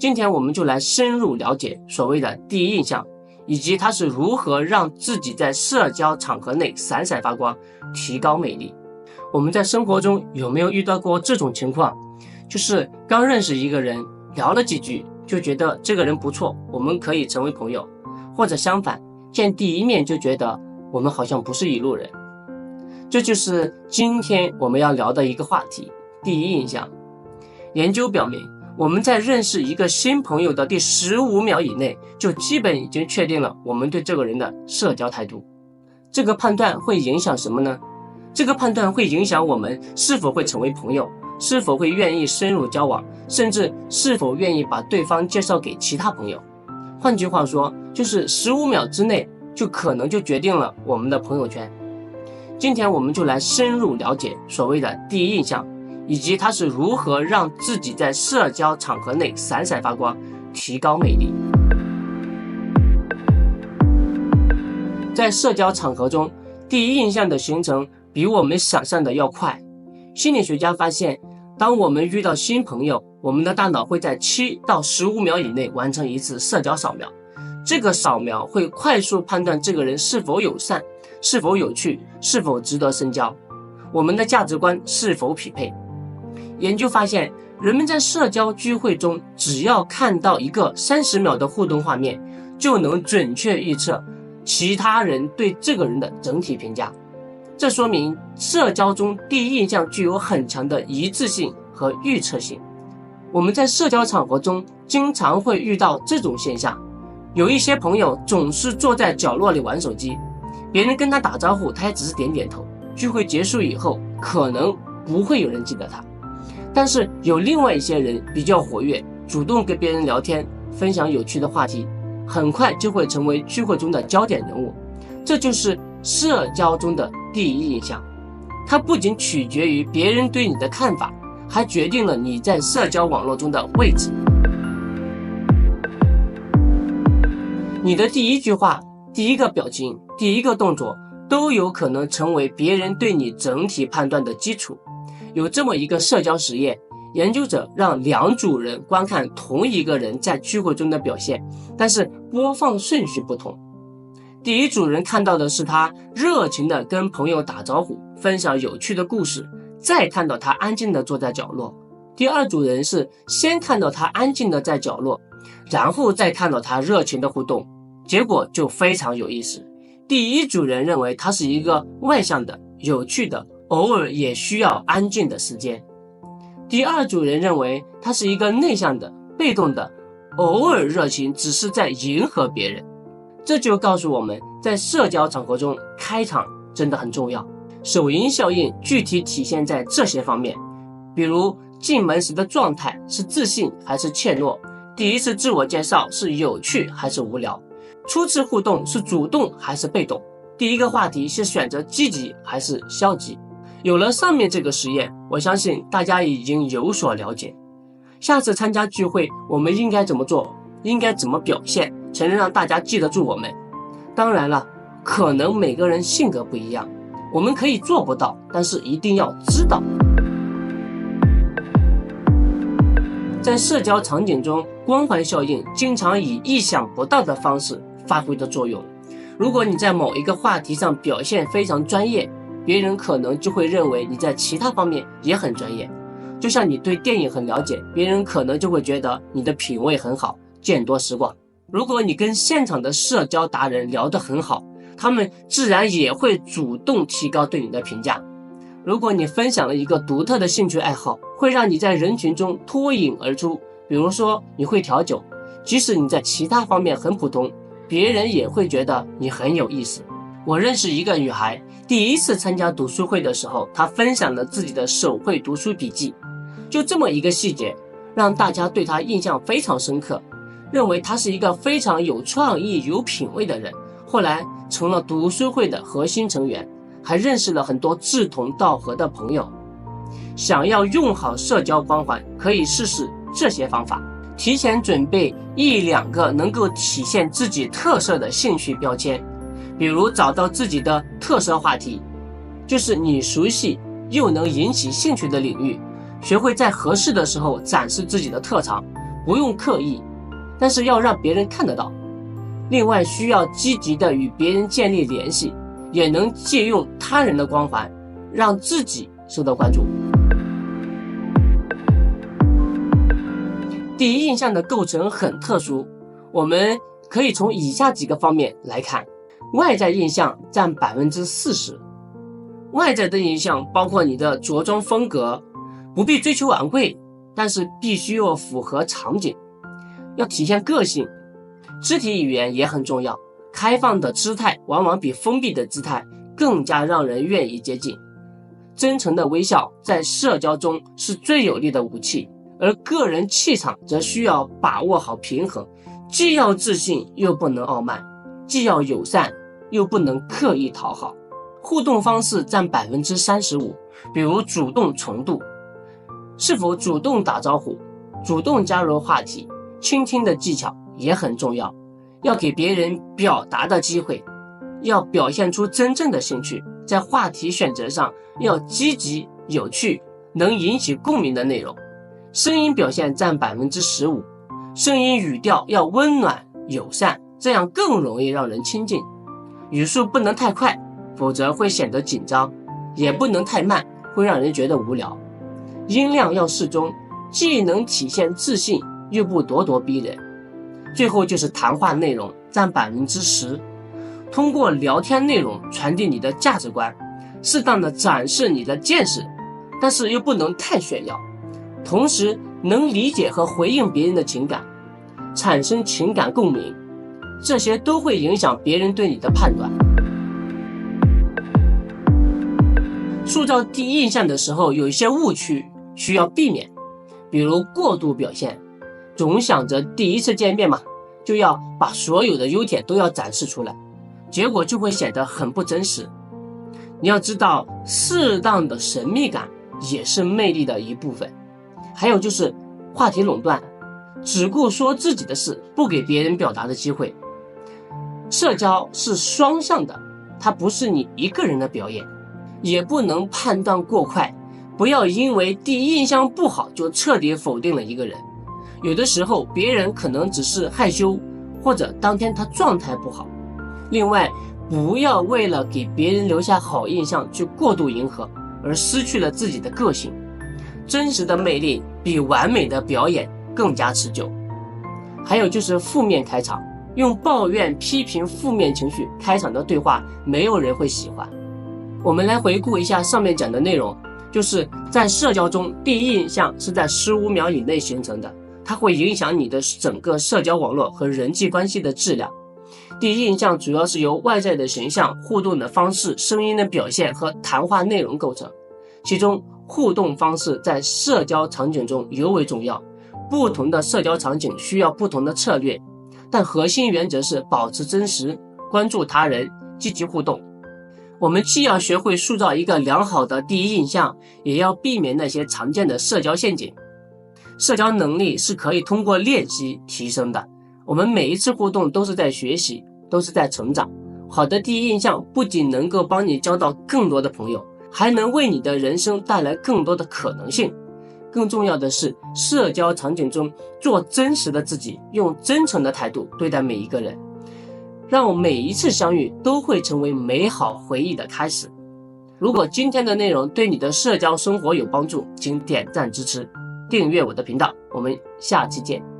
今天我们就来深入了解所谓的第一印象，以及它是如何让自己在社交场合内闪闪发光，提高魅力。我们在生活中有没有遇到过这种情况？就是刚认识一个人，聊了几句就觉得这个人不错，我们可以成为朋友，或者相反，见第一面就觉得我们好像不是一路人。这就是今天我们要聊的一个话题，第一印象。研究表明，我们在认识一个新朋友的第15秒以内，就基本已经确定了我们对这个人的社交态度。这个判断会影响什么呢？这个判断会影响我们是否会成为朋友，是否会愿意深入交往，甚至是否愿意把对方介绍给其他朋友。换句话说，就是15秒之内就可能就决定了我们的朋友圈。今天我们就来深入了解所谓的第一印象，以及它是如何让自己在社交场合内闪闪发光，提高魅力。在社交场合中，第一印象的形成比我们想象的要快。心理学家发现，当我们遇到新朋友，我们的大脑会在7到15秒以内完成一次社交扫描。这个扫描会快速判断这个人是否友善，是否有趣，是否值得深交，我们的价值观是否匹配。研究发现，人们在社交聚会中，只要看到一个30秒的互动画面，就能准确预测其他人对这个人的整体评价。这说明社交中第一印象具有很强的一致性和预测性。我们在社交场合中经常会遇到这种现象，有一些朋友总是坐在角落里玩手机，别人跟他打招呼，他也只是点点头，聚会结束以后可能不会有人记得他。但是有另外一些人比较活跃，主动跟别人聊天，分享有趣的话题，很快就会成为聚会中的焦点人物。这就是社交中的第一印象，它不仅取决于别人对你的看法，还决定了你在社交网络中的位置。你的第一句话、第一个表情、第一个动作都有可能成为别人对你整体判断的基础。有这么一个社交实验，研究者让2组人观看同一个人在聚会中的表现，但是播放顺序不同。第一组人看到的是他热情地跟朋友打招呼，分享有趣的故事，再看到他安静地坐在角落。第二组人是先看到他安静地在角落，然后再看到他热情的互动，结果就非常有意思。第一组人认为他是一个外向的、有趣的，偶尔也需要安静的时间。第二组人认为他是一个内向的、被动的，偶尔热情，只是在迎合别人。这就告诉我们，在社交场合中，开场真的很重要。首因效应具体体现在这些方面，比如进门时的状态是自信还是怯懦，第一次自我介绍是有趣还是无聊，初次互动是主动还是被动，第一个话题是选择积极还是消极。有了上面这个实验，我相信大家已经有所了解。下次参加聚会，我们应该怎么做，应该怎么表现，才能让大家记得住我们。当然了，可能每个人性格不一样，我们可以做不到，但是一定要知道。在社交场景中，光环效应经常以意想不到的方式发挥的作用。如果你在某一个话题上表现非常专业，别人可能就会认为你在其他方面也很专业。就像你对电影很了解，别人可能就会觉得你的品味很好，见多识广。如果你跟现场的社交达人聊得很好，他们自然也会主动提高对你的评价。如果你分享了一个独特的兴趣爱好，会让你在人群中脱颖而出，比如说你会调酒，即使你在其他方面很普通，别人也会觉得你很有意思。我认识一个女孩，第一次参加读书会的时候，她分享了自己的手绘读书笔记，就这么一个细节，让大家对她印象非常深刻，认为她是一个非常有创意、有品味的人。后来成了读书会的核心成员，还认识了很多志同道合的朋友。想要用好社交光环，可以试试这些方法：提前准备1-2个能够体现自己特色的兴趣标签，比如找到自己的特色话题，就是你熟悉又能引起兴趣的领域，学会在合适的时候展示自己的特长，不用刻意，但是要让别人看得到。另外，需要积极的与别人建立联系，也能借用他人的光环，让自己受到关注。第一印象的构成很特殊，我们可以从以下几个方面来看。外在印象占 40%。 外在的印象包括你的着装风格，不必追求昂贵，但是必须要符合场景，要体现个性。肢体语言也很重要，开放的姿态往往比封闭的姿态更加让人愿意接近。真诚的微笑在社交中是最有力的武器，而个人气场则需要把握好平衡，既要自信又不能傲慢，既要友善又不能刻意讨好。互动方式占 35%， 比如主动重读，是否主动打招呼，主动加入话题，倾听的技巧也很重要，要给别人表达的机会，要表现出真正的兴趣，在话题选择上要积极有趣，能引起共鸣的内容。声音表现占 15%， 声音语调要温暖友善，这样更容易让人亲近。语速不能太快，否则会显得紧张，也不能太慢，会让人觉得无聊。音量要适中，既能体现自信，又不咄咄逼人。最后就是谈话内容占 10%， 通过聊天内容传递你的价值观，适当的展示你的见识，但是又不能太炫耀，同时能理解和回应别人的情感，产生情感共鸣，这些都会影响别人对你的判断。塑造第一印象的时候，有一些误区需要避免，比如过度表现，总想着第一次见面嘛，就要把所有的优点都要展示出来，结果就会显得很不真实。你要知道，适当的神秘感也是魅力的一部分。还有就是话题垄断，只顾说自己的事，不给别人表达的机会。社交是双向的，它不是你一个人的表演，也不能判断过快，不要因为第一印象不好就彻底否定了一个人。有的时候别人可能只是害羞，或者当天他状态不好。另外，不要为了给别人留下好印象去过度迎合，而失去了自己的个性。真实的魅力比完美的表演更加持久。还有就是负面开场，用抱怨、批评、负面情绪开场的对话，没有人会喜欢。我们来回顾一下上面讲的内容，就是在社交中，第一印象是在15秒以内形成的，它会影响你的整个社交网络和人际关系的质量。第一印象主要是由外在的形象、互动的方式、声音的表现和谈话内容构成，其中互动方式在社交场景中尤为重要，不同的社交场景需要不同的策略，但核心原则是保持真实，关注他人，积极互动。我们既要学会塑造一个良好的第一印象，也要避免那些常见的社交陷阱。社交能力是可以通过练习提升的，我们每一次互动都是在学习，都是在成长。好的第一印象不仅能够帮你交到更多的朋友，还能为你的人生带来更多的可能性。更重要的是，社交场景中做真实的自己，用真诚的态度对待每一个人，让每一次相遇都会成为美好回忆的开始。如果今天的内容对你的社交生活有帮助，请点赞支持，订阅我的频道，我们下期见。